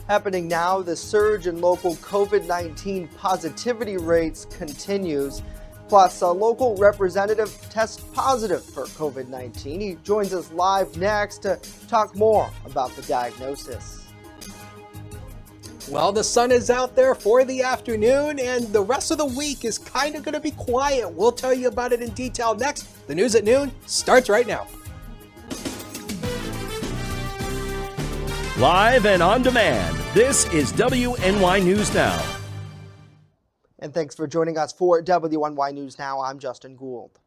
Happening now, the surge in local COVID-19 positivity rates continues. Plus, a local representative tests positive for COVID-19. He joins us live next to talk more about the diagnosis. Well, the sun is out there for the afternoon, and the rest of the week is kind of going to be quiet. We'll tell you about it in detail next. The News at Noon starts right now. Live and on demand, this is WNY News Now. And thanks for joining us for WNY News Now. I'm Justin Gould.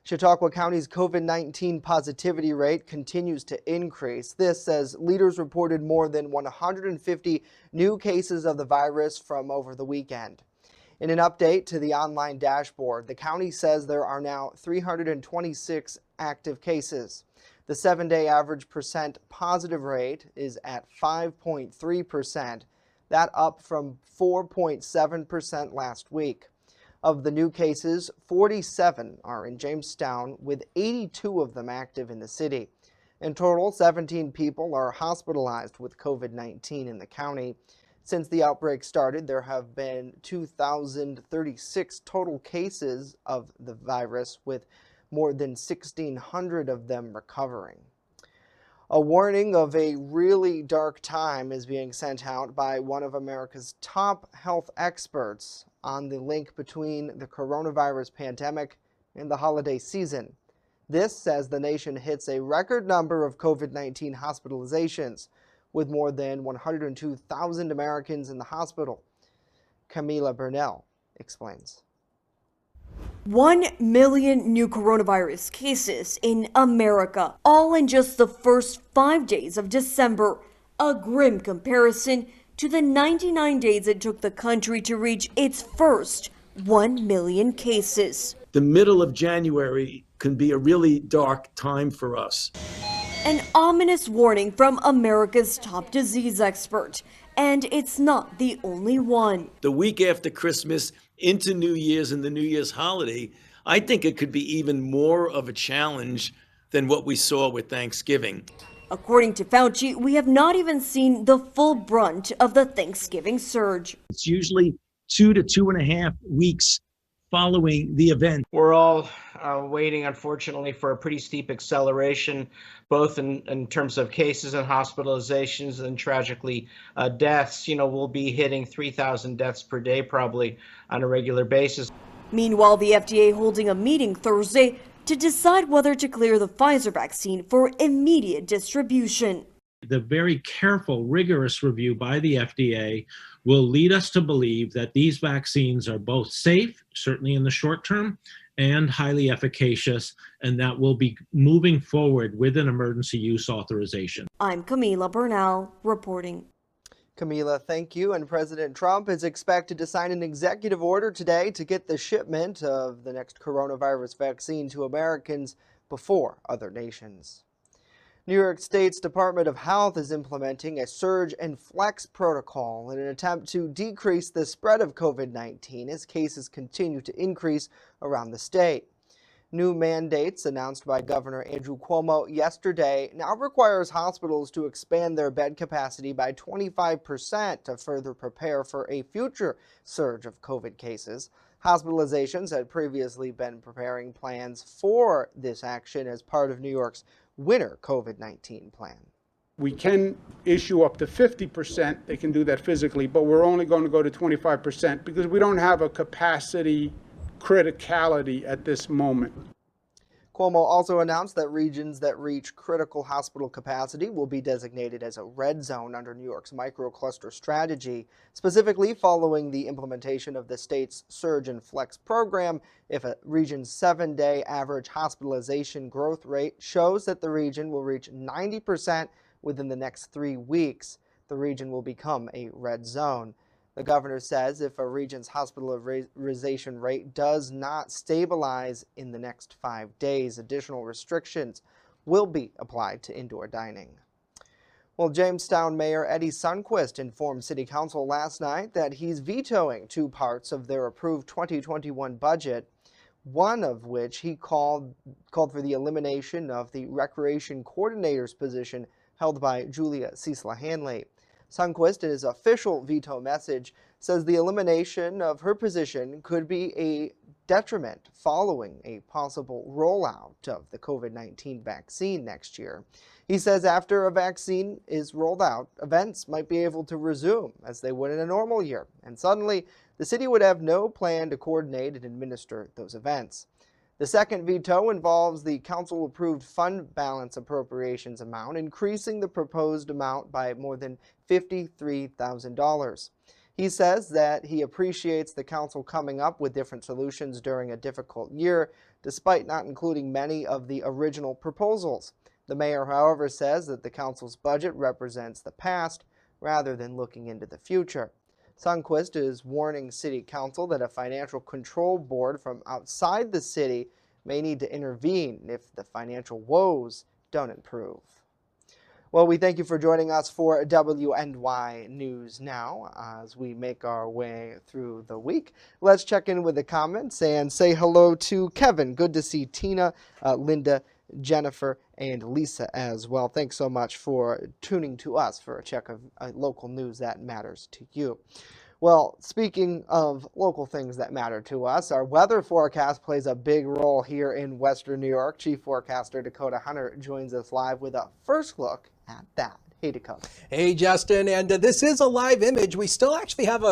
Chautauqua County's COVID-19 positivity rate continues to increase. This as leaders reported more than 150 new cases of the virus from over the weekend. In an update to the online dashboard, the county says there are now 326 active cases. The 7-day average percent positive rate is at 5.3%. That up from 4.7% last week. Of the new cases, 47 are in Jamestown, with 82 of them active in the city. In total, 17 people are hospitalized with COVID-19 in the county. Since the outbreak started, there have been 2,036 total cases of the virus, with more than 1,600 of them recovering. A warning of a really dark time is being sent out by one of America's top health experts on the link between the coronavirus pandemic and the holiday season. This as the nation hits a record number of COVID-19 hospitalizations, with more than 102,000 Americans in the hospital. Camila Burnell explains. 1 million new coronavirus cases in America, all in just the first 5 days of December. A grim comparison to the 99 days it took the country to reach its first 1 million cases. The middle of January can be a really dark time for us. An ominous warning from America's top disease expert. And it's not the only one. The week after Christmas into New Year's and the New Year's holiday, I think it could be even more of a challenge than what we saw with Thanksgiving. According to Fauci, we have not even seen the full brunt of the Thanksgiving surge. It's usually 2 to 2.5 weeks following the event. We're all waiting, unfortunately, for a pretty steep acceleration, both in terms of cases and hospitalizations and tragically deaths. We'll be hitting 3,000 deaths per day probably on a regular basis. Meanwhile, the FDA holding a meeting Thursday to decide whether to clear the Pfizer vaccine for immediate distribution. The very careful, rigorous review by the FDA will lead us to believe that these vaccines are both safe, certainly in the short term, and highly efficacious, and that will be moving forward with an emergency use authorization. I'm Camila Burnell reporting. Camila, thank you. And President Trump is expected to sign an executive order today to get the shipment of the next coronavirus vaccine to Americans before other nations. New York State's Department of Health is implementing a surge and flex protocol in an attempt to decrease the spread of COVID-19 as cases continue to increase around the state. New mandates announced by Governor Andrew Cuomo yesterday now requires hospitals to expand their bed capacity by 25% to further prepare for a future surge of COVID cases. Hospitalizations had previously been preparing plans for this action as part of New York's winter COVID-19 plan. We can issue up to 50%. They can do that physically, but we're only going to go to 25% because we don't have a capacity criticality at this moment. Cuomo also announced that regions that reach critical hospital capacity will be designated as a red zone under New York's microcluster strategy, specifically following the implementation of the state's Surge and Flex program. If a region's 7-day average hospitalization growth rate shows that the region will reach 90% within the next 3 weeks, the region will become a red zone. The governor says if a region's hospitalization rate does not stabilize in the next 5 days, additional restrictions will be applied to indoor dining. Well, Jamestown Mayor Eddie Sundquist informed City Council last night that he's vetoing 2 parts of their approved 2021 budget, one of which he called for the elimination of the recreation coordinator's position held by Julia Cecila Hanley. Sundquist, in his official veto message, says the elimination of her position could be a detriment following a possible rollout of the COVID-19 vaccine next year. He says after a vaccine is rolled out, events might be able to resume as they would in a normal year, and suddenly the city would have no plan to coordinate and administer those events. The second veto involves the council-approved fund balance appropriations amount, increasing the proposed amount by more than $53,000. He says that he appreciates the council coming up with different solutions during a difficult year, despite not including many of the original proposals. The mayor, however, says that the council's budget represents the past rather than looking into the future. Sundquist is warning City Council that a financial control board from outside the city may need to intervene if the financial woes don't improve. Well, we thank you for joining us for WNY News Now as we make our way through the week. Let's check in with the comments and say hello to Kevin. Good to see Tina, Linda, Jennifer, and Lisa as well. Thanks so much for tuning to us for a check of local news that matters to you. Well, speaking of local things that matter to us, our weather forecast plays a big role here in Western New York. Chief Forecaster Dakota Hunter joins us live with a first look at that. Hey, Dakota. Hey, Justin, and this is a live image. We still actually have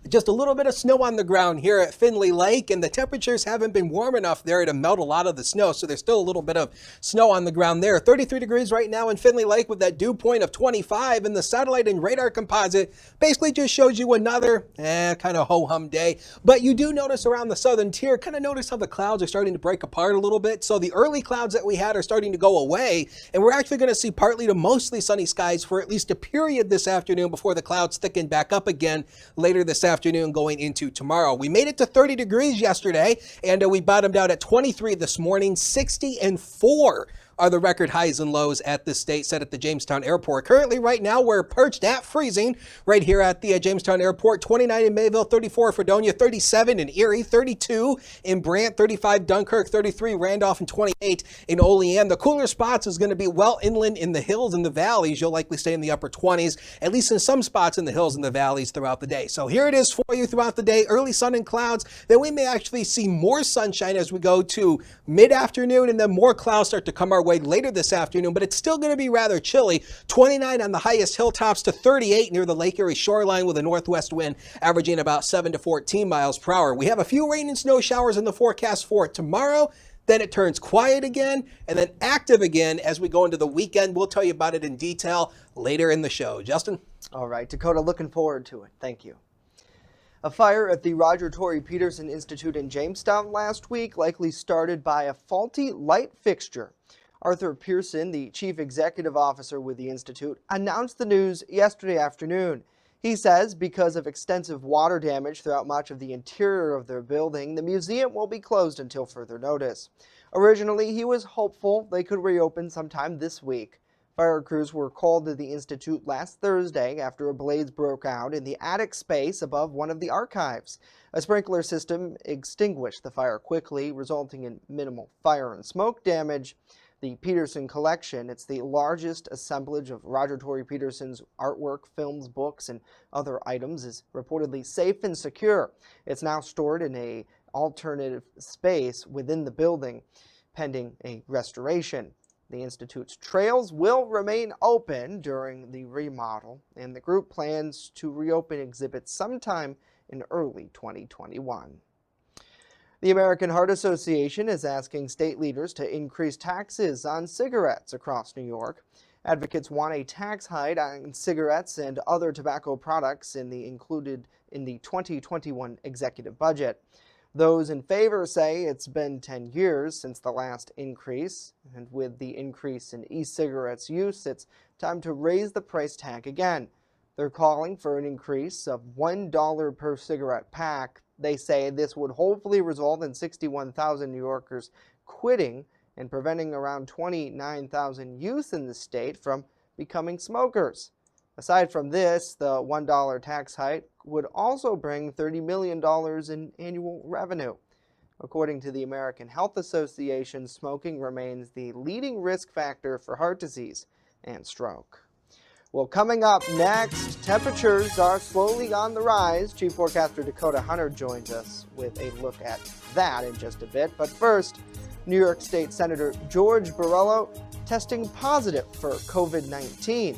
just a little bit of snow on the ground here at Findlay Lake, and the temperatures haven't been warm enough there to melt a lot of the snow, so there's still a little bit of snow on the ground there. 33 degrees right now in Findlay Lake with that dew point of 25, and the satellite and radar composite basically just shows you another kind of ho-hum day. But you do notice around the southern tier, kind of notice how the clouds are starting to break apart a little bit. So the early clouds that we had are starting to go away, and we're actually going to see partly to mostly sunny skies for at least a period this afternoon before the clouds thicken back up again later this afternoon going into tomorrow. We made it to 30 degrees yesterday, and we bottomed out at 23 this morning. 60 and 4 are the record highs and lows at this state set at the Jamestown Airport. Currently, right now, we're perched at freezing right here at the Jamestown Airport. 29 in Mayville, 34 in Fredonia, 37 in Erie, 32 in Brant, 35 Dunkirk, 33 Randolph, and 28 in Olean. The cooler spots is going to be well inland in the hills and the valleys. You'll likely stay in the upper 20s, at least in some spots in the hills and the valleys throughout the day. So here it is for you throughout the day. Early sun and clouds. Then we may actually see more sunshine as we go to mid-afternoon, and then more clouds start to come our way later this afternoon, but it's still going to be rather chilly. 29 on the highest hilltops to 38 near the Lake Erie shoreline with a northwest wind averaging about 7 to 14 miles per hour. We have a few rain and snow showers in the forecast for tomorrow. Then it turns quiet again and then active again as we go into the weekend. We'll tell you about it in detail later in the show. Justin? All right, Dakota, looking forward to it. Thank you. A fire at the Roger Tory Peterson Institute in Jamestown last week likely started by a faulty light fixture. Arthur Pearson, the chief executive officer with the Institute, announced the news yesterday afternoon. He says because of extensive water damage throughout much of the interior of their building, the museum will be closed until further notice. Originally, he was hopeful they could reopen sometime this week. Fire crews were called to the Institute last Thursday after a blaze broke out in the attic space above one of the archives. A sprinkler system extinguished the fire quickly, resulting in minimal fire and smoke damage. The Peterson collection, it's the largest assemblage of Roger Tory Peterson's artwork, films, books, and other items, is reportedly safe and secure. It's now stored in an alternative space within the building, pending a restoration. The Institute's trails will remain open during the remodel, and the group plans to reopen exhibits sometime in early 2021. The American Heart Association is asking state leaders to increase taxes on cigarettes across New York. Advocates want a tax hike on cigarettes and other tobacco products included in the 2021 executive budget. Those in favor say it's been 10 years since the last increase, and with the increase in e-cigarettes use, it's time to raise the price tag again. They're calling for an increase of $1 per cigarette pack. They say this would hopefully result in 61,000 New Yorkers quitting and preventing around 29,000 youth in the state from becoming smokers. Aside from this, the $1 tax hike would also bring $30 million in annual revenue. According to the American Health Association, smoking remains the leading risk factor for heart disease and stroke. Well, coming up next, temperatures are slowly on the rise. Chief Forecaster Dakota Hunter joins us with a look at that in just a bit. But first, New York State Senator George Borrello testing positive for COVID-19.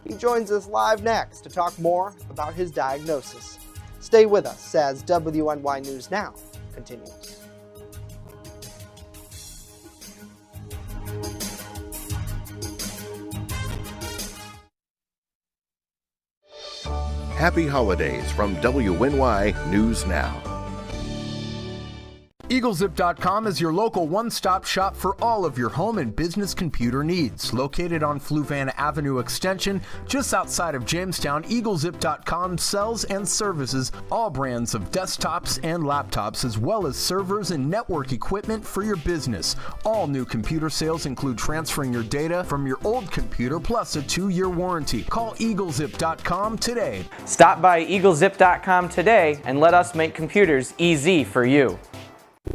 He joins us live next to talk more about his diagnosis. Stay with us as WNY News Now continues. Happy holidays from WNY News Now. EagleZip.com is your local one-stop shop for all of your home and business computer needs. Located on Fluvan Avenue Extension, just outside of Jamestown, EagleZip.com sells and services all brands of desktops and laptops, as well as servers and network equipment for your business. All new computer sales include transferring your data from your old computer, plus a 2-year warranty. Call EagleZip.com today. Stop by EagleZip.com today and let us make computers easy for you.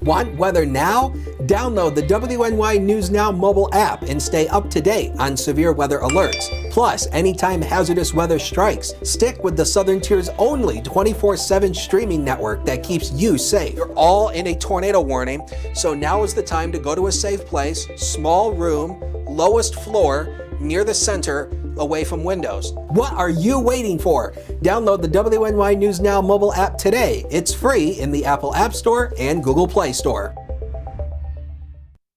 Want weather now? Download the WNY News Now mobile app and stay up to date on severe weather alerts. Plus, anytime hazardous weather strikes, stick with the Southern Tier's only 24/7 streaming network that keeps you safe. You're all in a tornado warning, so now is the time to go to a safe place, small room, lowest floor, near the center, away from windows. What are you waiting for? Download the WNY News Now mobile app today. It's free in the Apple App Store and Google Play Store.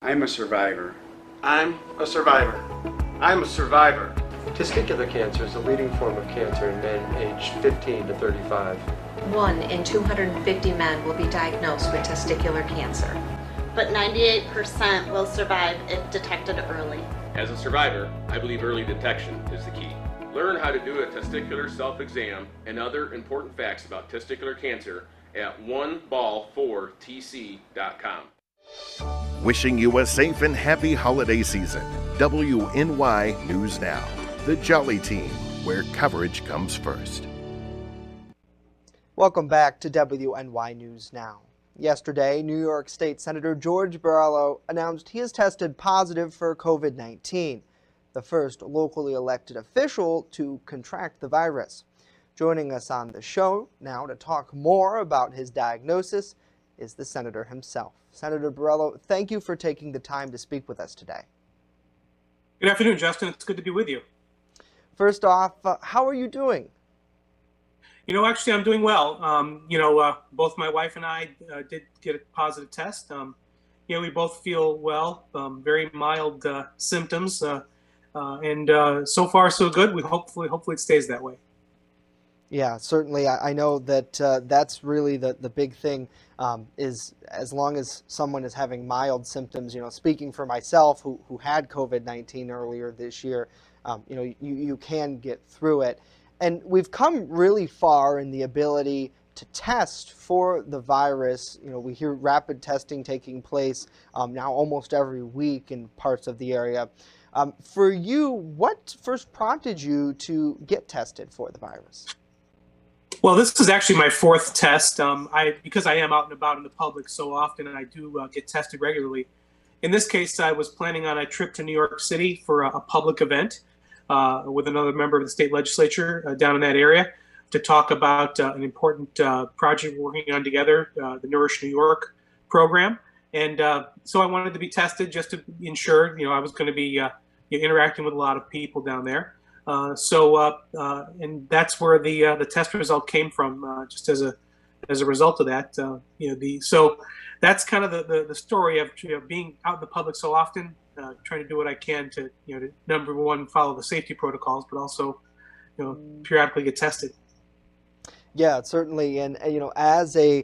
I'm a survivor. I'm a survivor. I'm a survivor. Testicular cancer is the leading form of cancer in men aged 15 to 35. 1 in 250 men will be diagnosed with testicular cancer. But 98% will survive if detected early. As a survivor, I believe early detection is the key. Learn how to do a testicular self-exam and other important facts about testicular cancer at oneball4tc.com. Wishing you a safe and happy holiday season. WNY News Now, the Jolly Team, where coverage comes first. Welcome back to WNY News Now. Yesterday, New York State Senator George Borrello announced he has tested positive for COVID-19, the first locally elected official to contract the virus. Joining us on the show now to talk more about his diagnosis is the senator himself. Senator Borrello, thank you for taking the time to speak with us today. Good afternoon, Justin. It's good to be with you. First off, how are you doing? Actually, I'm doing well. Both my wife and I did get a positive test. We both feel well, very mild symptoms, and so far so good. We hopefully it stays that way. Yeah, certainly. I know that that's really the big thing, is as long as someone is having mild symptoms, speaking for myself who had COVID-19 earlier this year, you can get through it. And we've come really far in the ability to test for the virus. We hear rapid testing taking place now almost every week in parts of the area. For you, what first prompted you to get tested for the virus? Well, this is actually my fourth test. Because I am out and about in the public so often, and I do get tested regularly. In this case, I was planning on a trip to New York City for a public event with another member of the state legislature down in that area to talk about an important project we're working on together, the Nourish New York program. And so I wanted to be tested just to ensure, I was going to be interacting with a lot of people down there. And that's where the test result came from, just as a result of that. So that's kind of the story of being out in the public so often, trying to do what I can to number one, follow the safety protocols, but also periodically get tested. Yeah, certainly. And, as a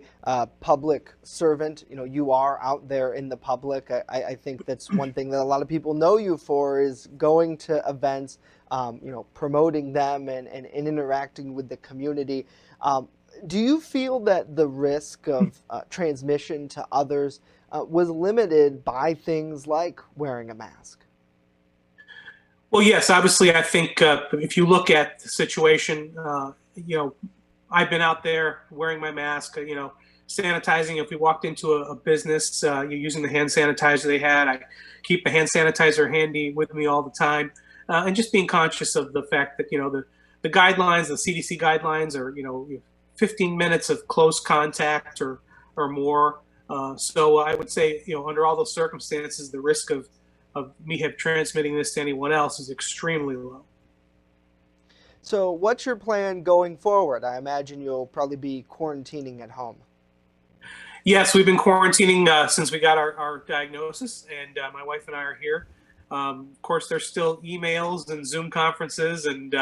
public servant, you are out there in the public. I think that's one thing that a lot of people know you for, is going to events, promoting them and interacting with the community. Do you feel that the risk of transmission to others was limited by things like wearing a mask? Well, yes, obviously, I think if you look at the situation, I've been out there wearing my mask, sanitizing. If we walked into a business, you're using the hand sanitizer they had. I keep the hand sanitizer handy with me all the time. and just being conscious of the fact that, the guidelines, the CDC guidelines are, 15 minutes of close contact or more. So I would say, under all those circumstances, the risk of me transmitting this to anyone else is extremely low. So what's your plan going forward? I imagine you'll probably be quarantining at home. Yes, we've been quarantining since we got our diagnosis, and my wife and I are here. Of course, there's still emails and Zoom conferences and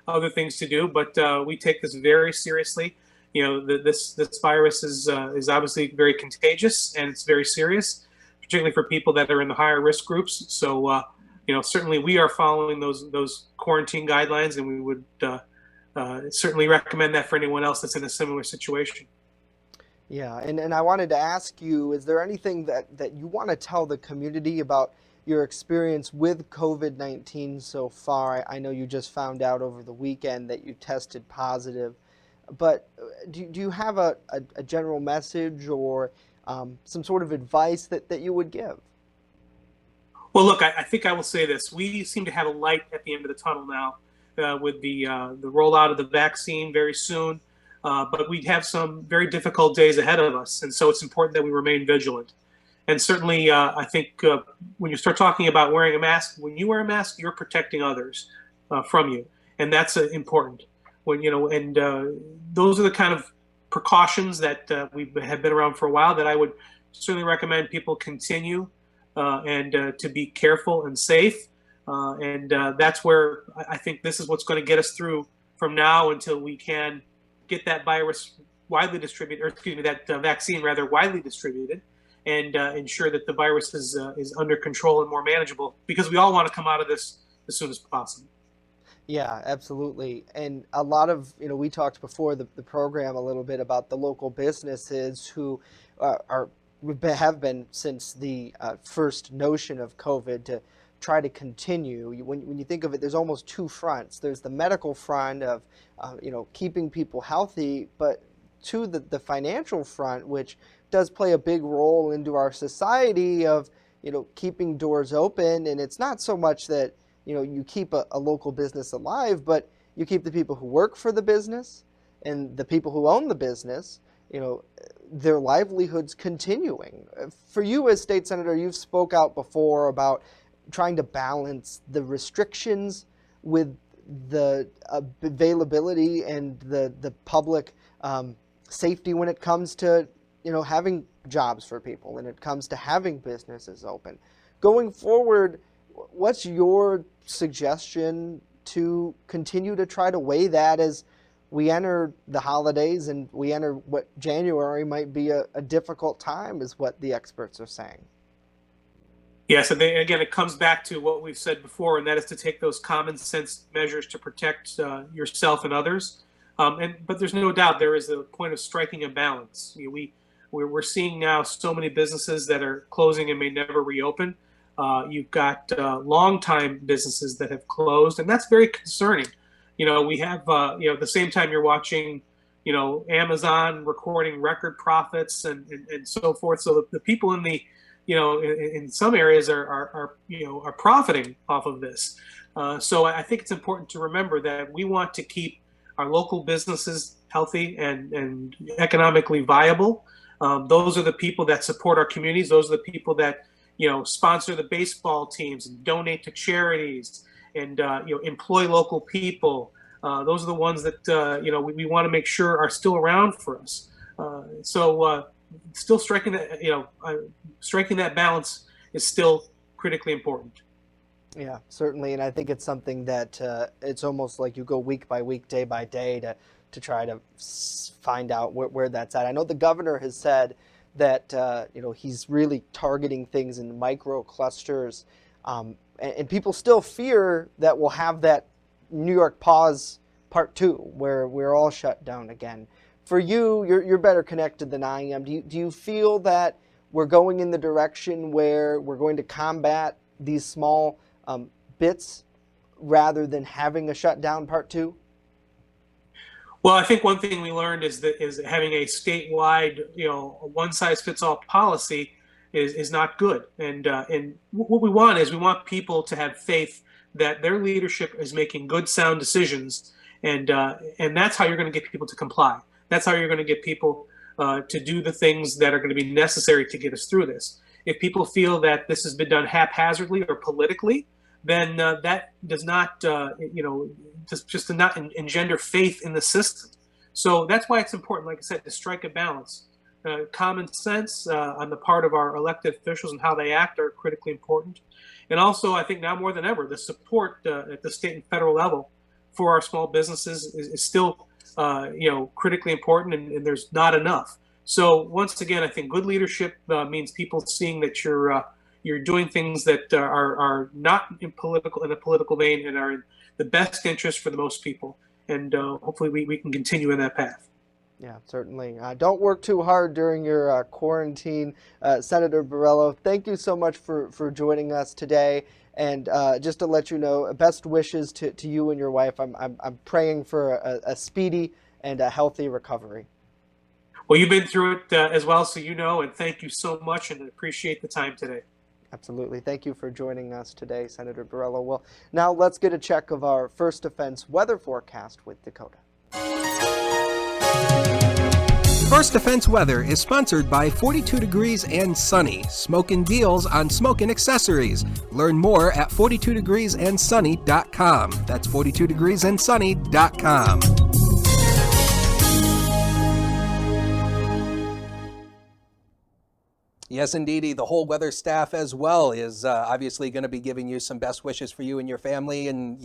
other things to do, but we take this very seriously. This virus is obviously very contagious, and it's very serious, particularly for people that are in the higher risk groups. So, certainly we are following those quarantine guidelines, and we would certainly recommend that for anyone else that's in a similar situation. Yeah, and I wanted to ask you, is there anything that you want to tell the community about your experience with COVID-19 so far? I know you just found out over the weekend that you tested positive, but do you have a general message or some sort of advice that you would give? Well, look, I think I will say this. We seem to have a light at the end of the tunnel now with the rollout of the vaccine very soon. But we have some very difficult days ahead of us. And so it's important that we remain vigilant. And certainly, I think when you start talking about wearing a mask, when you wear a mask, you're protecting others from you. And that's important. Those are the kind of precautions that we have been around for a while that I would certainly recommend people continue and to be careful and safe. That's where I think this is what's going to get us through from now until we can get that virus widely distributed, or excuse me, that vaccine rather widely distributed, and ensure that the virus is under control and more manageable, because we all want to come out of this as soon as possible. Yeah, absolutely. And a lot of, we talked before the program a little bit about the local businesses who have been since the first notion of COVID to try to continue. When you think of it, there's almost two fronts. There's the medical front of, keeping people healthy, but to the financial front, which does play a big role into our society of, keeping doors open. And it's not so much that, you keep a local business alive, but you keep the people who work for the business and the people who own the business, their livelihoods continuing. For you as state senator, you've spoke out before about trying to balance the restrictions with the availability and the public safety when it comes to, having jobs for people and it comes to having businesses open. Going forward, what's your suggestion to continue to try to weigh that as we enter the holidays and we enter what January might be a difficult time, is what the experts are saying? Yes, and again, it comes back to what we've said before, and that is to take those common sense measures to protect yourself and others. But there's no doubt there is a point of striking a balance. We're seeing now so many businesses that are closing and may never reopen. You've got long-time businesses that have closed, and that's very concerning. We have, at the same time you're watching, Amazon recording record profits and so forth. So the people in the, in some areas are profiting off of this. So I think it's important to remember that we want to keep our local businesses healthy and economically viable. Those are the people that support our communities. Those are the people that, sponsor the baseball teams and donate to charities and, employ local people. Those are the ones that, we want to make sure are still around for us. Still striking that balance is still critically important. Yeah, certainly. And I think it's something that it's almost like you go week by week, day by day to try to find out where that's at. I know the governor has said that, he's really targeting things in micro clusters. And people still fear that we'll have that New York pause part 2, where we're all shut down again. For you, you're better connected than I am. Do you feel that we're going in the direction where we're going to combat these small bits rather than having a shutdown part 2? Well, I think one thing we learned is having a statewide, one-size-fits-all policy is not good. And what we want is we want people to have faith that their leadership is making good, sound decisions, and that's how you're going to get people to comply. That's how you're going to get people to do the things that are going to be necessary to get us through this. If people feel that this has been done haphazardly or politically, then that does not, just to not engender faith in the system. So that's why it's important, like I said, to strike a balance. Common sense on the part of our elected officials and how they act are critically important. And also, I think now more than ever, the support at the state and federal level for our small businesses is still, critically important, and there's not enough. So once again, I think good leadership means people seeing that you're doing things that are not in a political vein and are in the best interest for the most people. And hopefully we can continue in that path. Yeah, certainly. Don't work too hard during your quarantine. Senator Borrello, thank you so much for joining us today. And just to let you know, best wishes to you and your wife. I'm praying for a speedy and a healthy recovery. Well, you've been through it as well, so you know, and thank you so much, and I appreciate the time today. Absolutely. Thank you for joining us today, Senator Borrello. Well, now let's get a check of our First Defense weather forecast with Dakota. First Defense Weather is sponsored by 42 Degrees and Sunny, smoking deals on smoking accessories. Learn more at 42degreesandsunny.com. That's 42degreesandsunny.com. Yes, indeedy. The whole weather staff as well is obviously going to be giving you some best wishes for you and your family, and,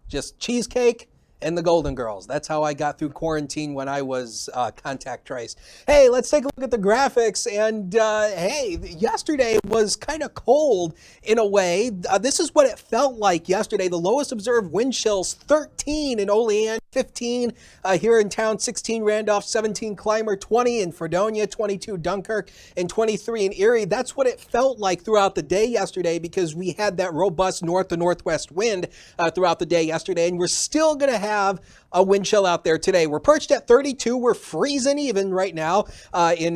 just cheesecake and the Golden Girls. That's how I got through quarantine when I was contact traced. Hey, let's take a look at the graphics. And hey, yesterday was kind of cold in a way. This is what it felt like yesterday. The lowest observed wind chills, 13 in Olean, 15 here in town, 16 Randolph, 17 Clymer, 20 in Fredonia, 22 Dunkirk, and 23 in Erie. That's what it felt like throughout the day yesterday because we had that robust north to northwest wind throughout the day yesterday, and we're still going to have a wind chill out there today. We're perched at 32. We're freezing even right now in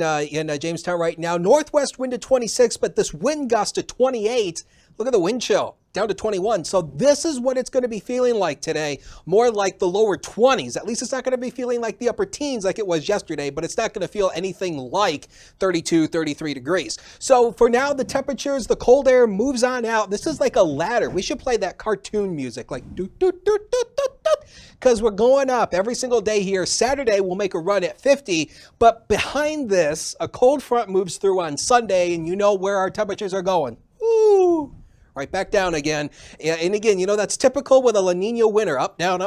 Jamestown right now. Northwest wind to 26, but this wind gust to 28. Look at the wind chill, down to 21. So this is what it's going to be feeling like today, more like the lower 20s. At least it's not going to be feeling like the upper teens like it was yesterday, but it's not going to feel anything like 32, 33 degrees. So for now, the temperatures, the cold air moves on out. This is like a ladder. We should play that cartoon music, like doot, doot, doot, doot, doot, doot, because we're going up every single day here. Saturday, we'll make a run at 50, but behind this, a cold front moves through on Sunday, and you know where our temperatures are going. Woo! Right back down again. And again, that's typical with a La Nina winter, up, down,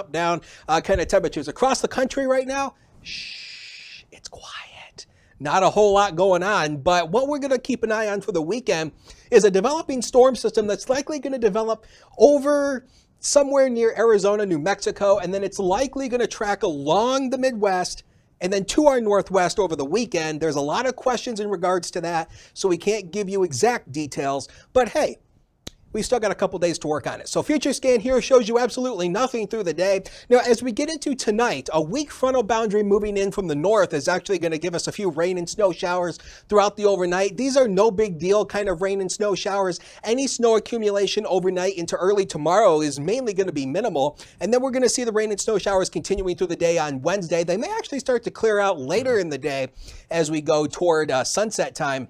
kind of temperatures. Across the country right now, shh, it's quiet. Not a whole lot going on, but what we're going to keep an eye on for the weekend is a developing storm system that's likely going to develop over somewhere near Arizona, New Mexico, and then it's likely going to track along the Midwest and then to our northwest over the weekend. There's a lot of questions in regards to that, so we can't give you exact details, but hey, we still got a couple days to work on it. So Future Scan here shows you absolutely nothing through the day. Now, as we get into tonight, a weak frontal boundary moving in from the north is actually going to give us a few rain and snow showers throughout the overnight. These are no big deal kind of rain and snow showers. Any snow accumulation overnight into early tomorrow is mainly going to be minimal. And then we're going to see the rain and snow showers continuing through the day on Wednesday. They may actually start to clear out later in the day as we go toward sunset time.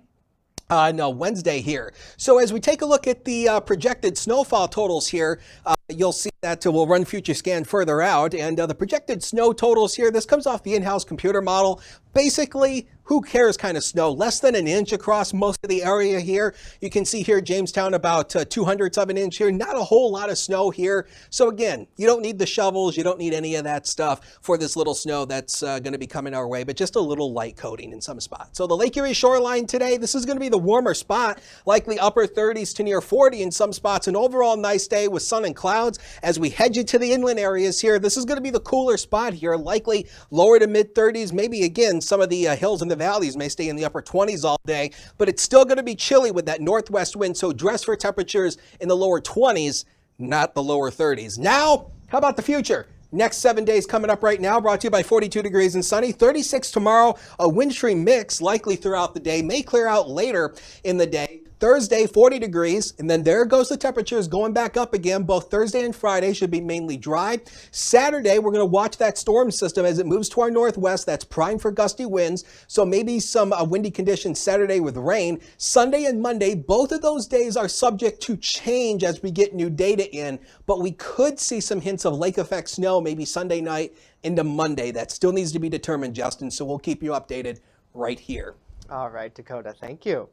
Wednesday here. So as we take a look at the projected snowfall totals here, you'll see that we'll run Future Scan further out. And the projected snow totals here, this comes off the in-house computer model. Basically, who cares kind of snow? Less than an inch across most of the area here. You can see here Jamestown about 2/100 of an inch here. Not a whole lot of snow here. So again, you don't need the shovels. You don't need any of that stuff for this little snow that's going to be coming our way, but just a little light coating in some spots. So the Lake Erie shoreline today, this is going to be the warmer spot, likely upper 30s to near 40 in some spots. An overall nice day with sun and clouds. As we head into the inland areas here, this is going to be the cooler spot here, likely lower to mid 30s, maybe again, some of the hills and the valleys may stay in the upper 20s all day, but it's still going to be chilly with that northwest wind, so dress for temperatures in the lower 20s, not the lower 30s. Now, how about the future? Next 7 days coming up right now, brought to you by 42 Degrees and Sunny. 36 tomorrow, a wind stream mix likely throughout the day, may clear out later in the day. Thursday, 40 degrees, and then there goes the temperatures going back up again. Both Thursday and Friday should be mainly dry. Saturday, we're going to watch that storm system as it moves to our northwest. That's prime for gusty winds, so maybe some windy conditions Saturday with rain. Sunday and Monday, both of those days are subject to change as we get new data in, but we could see some hints of lake effect snow maybe Sunday night into Monday. That still needs to be determined, Justin, so we'll keep you updated right here. All right, Dakota, thank you.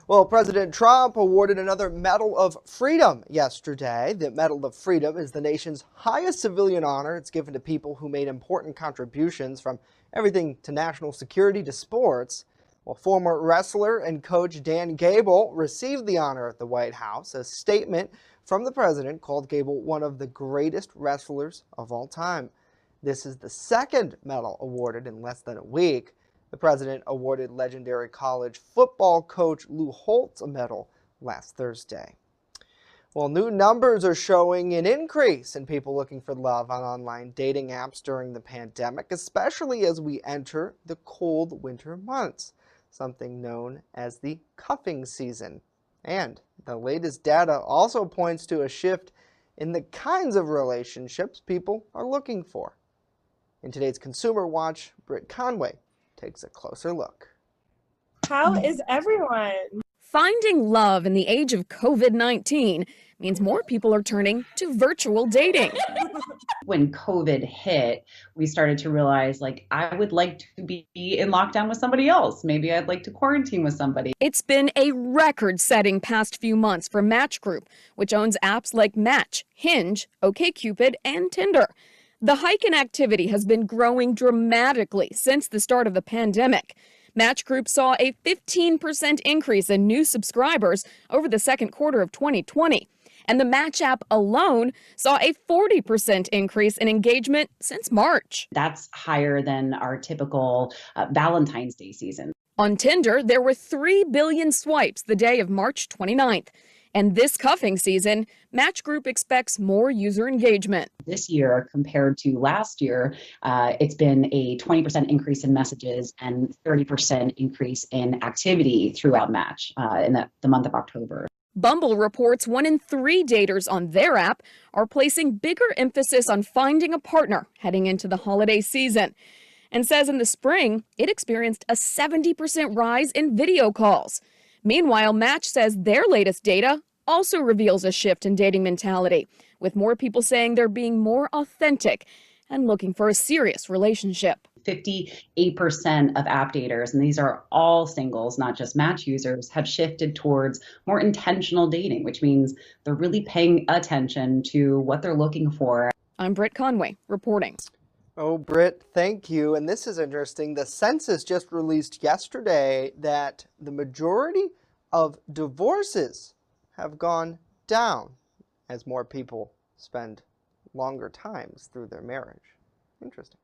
Well, President Trump awarded another Medal of Freedom yesterday. The Medal of Freedom is the nation's highest civilian honor. It's given to people who made important contributions from everything to national security to sports. Well, former wrestler and coach Dan Gable received the honor at the White House. A statement from the president called Gable one of the greatest wrestlers of all time. This is the second medal awarded in less than a week. The president awarded legendary college football coach Lou Holtz a medal last Thursday. Well, new numbers are showing an increase in people looking for love on online dating apps during the pandemic, especially as we enter the cold winter months, something known as the cuffing season. And the latest data also points to a shift in the kinds of relationships people are looking for. In today's Consumer Watch, Britt Conway takes a closer look. How is everyone? Finding love in the age of COVID-19 means more people are turning to virtual dating. When COVID hit, we started to realize, I would like to be in lockdown with somebody else. Maybe I'd like to quarantine with somebody. It's been a record-setting past few months for Match Group, which owns apps like Match, Hinge, OkCupid, and Tinder. The hike in activity has been growing dramatically since the start of the pandemic. Match Group saw a 15% increase in new subscribers over the second quarter of 2020. And the Match app alone saw a 40% increase in engagement since March. That's higher than our typical Valentine's Day season. On Tinder, there were 3 billion swipes the day of March 29th. And this cuffing season, Match Group expects more user engagement. This year, compared to last year, it's been a 20% increase in messages and 30% increase in activity throughout Match in the month of October. Bumble reports 1 in 3 daters on their app are placing bigger emphasis on finding a partner heading into the holiday season, and says in the spring, it experienced a 70% rise in video calls. Meanwhile, Match says their latest data also reveals a shift in dating mentality, with more people saying they're being more authentic and looking for a serious relationship. 58% of app daters, and these are all singles, not just Match users, have shifted towards more intentional dating, which means they're really paying attention to what they're looking for. I'm Britt Conway, reporting. Oh, Britt, thank you. And this is interesting. The census just released yesterday that the majority of divorces have gone down as more people spend longer times through their marriage. Interesting.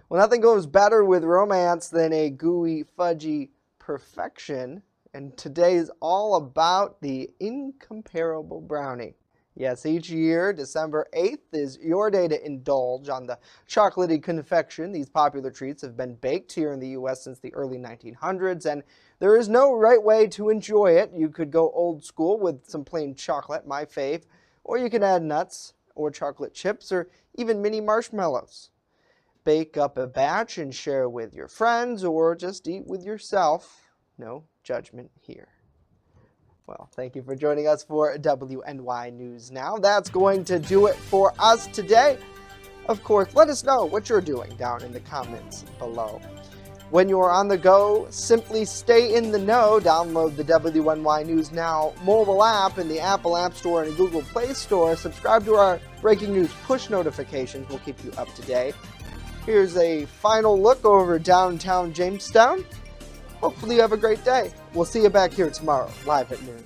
Well, nothing goes better with romance than a gooey, fudgy perfection. And today's all about the incomparable brownie. Yes, each year, December 8th is your day to indulge on the chocolatey confection. These popular treats have been baked here in the U.S. since the early 1900s, and there is no right way to enjoy it. You could go old school with some plain chocolate, my fave, or you can add nuts or chocolate chips or even mini marshmallows. Bake up a batch and share with your friends, or just eat with yourself. No judgment here. Well, thank you for joining us for WNY News Now. That's going to do it for us today. Of course, let us know what you're doing down in the comments below. When you're on the go, simply stay in the know. Download the WNY News Now mobile app in the Apple App Store and Google Play Store. Subscribe to our breaking news push notifications. We'll keep you up to date. Here's a final look over downtown Jamestown. Hopefully you have a great day. We'll see you back here tomorrow, live at noon.